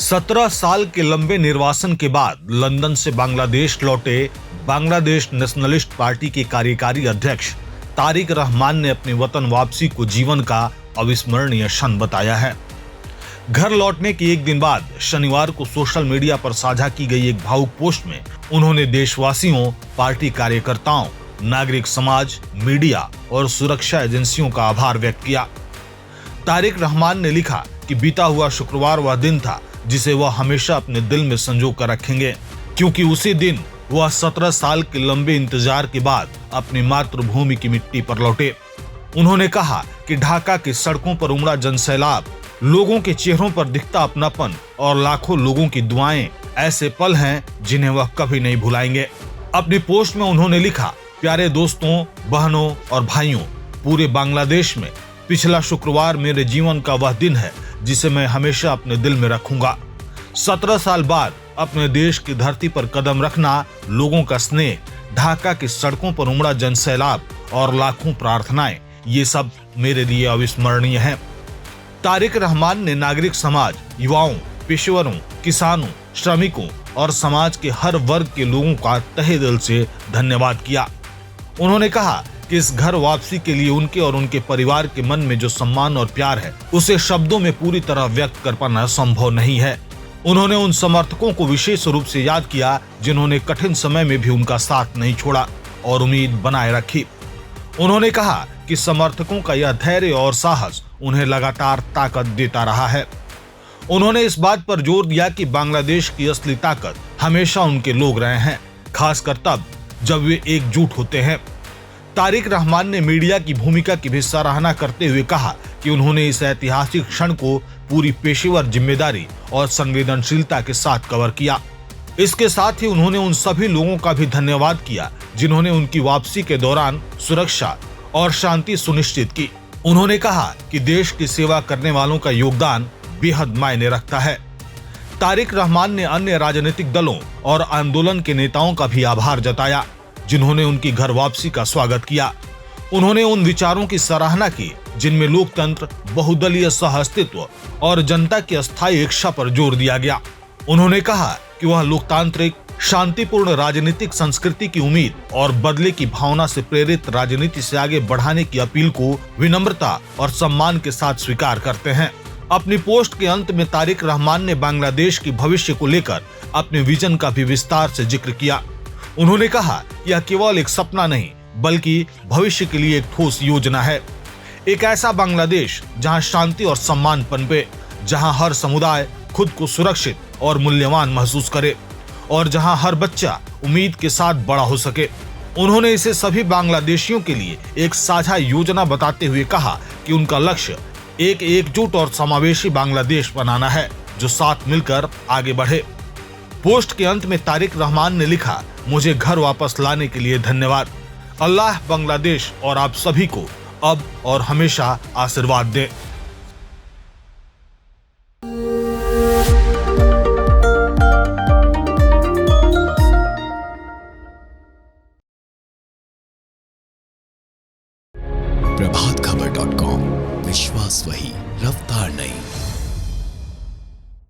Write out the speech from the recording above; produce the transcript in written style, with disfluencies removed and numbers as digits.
17 साल के लंबे निर्वासन के बाद लंदन से बांग्लादेश लौटे बांग्लादेश नेशनलिस्ट पार्टी के कार्यकारी अध्यक्ष तारिक रहमान ने अपनी वतन वापसी को जीवन का अविस्मरणीय क्षण बताया है। घर लौटने के एक दिन बाद शनिवार को सोशल मीडिया पर साझा की गई एक भावुक पोस्ट में उन्होंने देशवासियों, पार्टी कार्यकर्ताओं, नागरिक समाज, मीडिया और सुरक्षा एजेंसियों का आभार व्यक्त किया। तारिक रहमान ने लिखा कि बीता हुआ शुक्रवार वह दिन था जिसे वह हमेशा अपने दिल में संजो कर रखेंगे, क्योंकि उसी दिन वह 17 साल के लंबे इंतजार के बाद अपनी मातृभूमि की मिट्टी पर लौटे। उन्होंने कहा कि ढाका की सड़कों पर उमड़ा जनसैलाब, लोगों के चेहरों पर दिखता अपनापन और लाखों लोगों की दुआएं ऐसे पल हैं जिन्हें वह कभी नहीं भुलाएंगे। अपनी पोस्ट में उन्होंने लिखा, प्यारे दोस्तों, बहनों और भाइयों, पूरे बांग्लादेश में पिछला शुक्रवार मेरे जीवन का वह दिन है जिसे मैं हमेशा अपने दिल में रखूंगा। 17 साल बाद अपने देश की धरती पर कदम रखना, लोगों का स्नेह, ढाका की सड़कों पर उमड़ा जनसैलाब और लाखों प्रार्थनाएं, ये सब मेरे लिए अविस्मरणीय हैं। तारिक रहमान ने नागरिक समाज, युवाओं, पेशेवरों, किसानों, श्रमिकों और समाज के हर वर्ग के लोगों का तहे दिल से धन्यवाद किया। उन्होंने कहा कि इस घर वापसी के लिए उनके और उनके परिवार के मन में जो सम्मान और प्यार है, उसे शब्दों में पूरी तरह व्यक्त कर पाना संभव नहीं है। उन्होंने उन समर्थकों को विशेष रूप से याद किया जिन्होंने कठिन समय में भी उनका साथ नहीं छोड़ा और उम्मीद बनाए रखी। उन्होंने कहा कि समर्थकों का यह धैर्य और साहस उन्हें लगातार ताकत देता रहा है। उन्होंने इस बात पर जोर दिया कि बांग्लादेश की असली ताकत हमेशा उनके लोग रहे हैं, खासकर तब जब वे एकजुट होते हैं। तारिक रहमान ने मीडिया की भूमिका की भी सराहना करते हुए कहा कि उन्होंने इस ऐतिहासिक क्षण को पूरी पेशेवर जिम्मेदारी और संवेदनशीलता के साथ कवर किया। इसके साथ ही उन्होंने उन सभी लोगों का भी धन्यवाद किया जिन्होंने उनकी वापसी के दौरान सुरक्षा और शांति सुनिश्चित की। उन्होंने कहा कि देश की सेवा करने वालों का योगदान बेहद मायने रखता है। तारिक रहमान ने अन्य राजनीतिक दलों और आंदोलन के नेताओं का भी आभार जताया जिन्होंने उनकी घर वापसी का स्वागत किया। उन्होंने उन विचारों की सराहना की जिनमें लोकतंत्र, बहुदलीय सह-अस्तित्व और जनता की अस्थायी इच्छा पर जोर दिया गया। उन्होंने कहा कि वह लोकतांत्रिक, शांतिपूर्ण राजनीतिक संस्कृति की उम्मीद और बदले की भावना से प्रेरित राजनीति से आगे बढ़ाने की अपील को विनम्रता और सम्मान के साथ स्वीकार करते हैं। अपनी पोस्ट के अंत में तारिक रहमान ने बांग्लादेश की भविष्य को लेकर अपने विजन का भी विस्तार से जिक्र किया। उन्होंने कहा, यह केवल एक सपना नहीं बल्कि भविष्य के लिए एक ठोस योजना है। एक ऐसा बांग्लादेश जहां शांति और सम्मान पनपे, जहां हर समुदाय खुद को सुरक्षित और मूल्यवान महसूस करे और जहां हर बच्चा उम्मीद के साथ बड़ा हो सके। उन्होंने इसे सभी बांग्लादेशियों के लिए एक साझा योजना बताते हुए कहा कि उनका लक्ष्य एक एकजुट और समावेशी बांग्लादेश बनाना है जो साथ मिलकर आगे बढ़े। पोस्ट के अंत में तारिक रहमान ने लिखा, मुझे घर वापस लाने के लिए धन्यवाद। अल्लाह बांग्लादेश और आप सभी को अब और हमेशा आशीर्वाद दे। प्रभातखबर.com, विश्वास वही, रवैया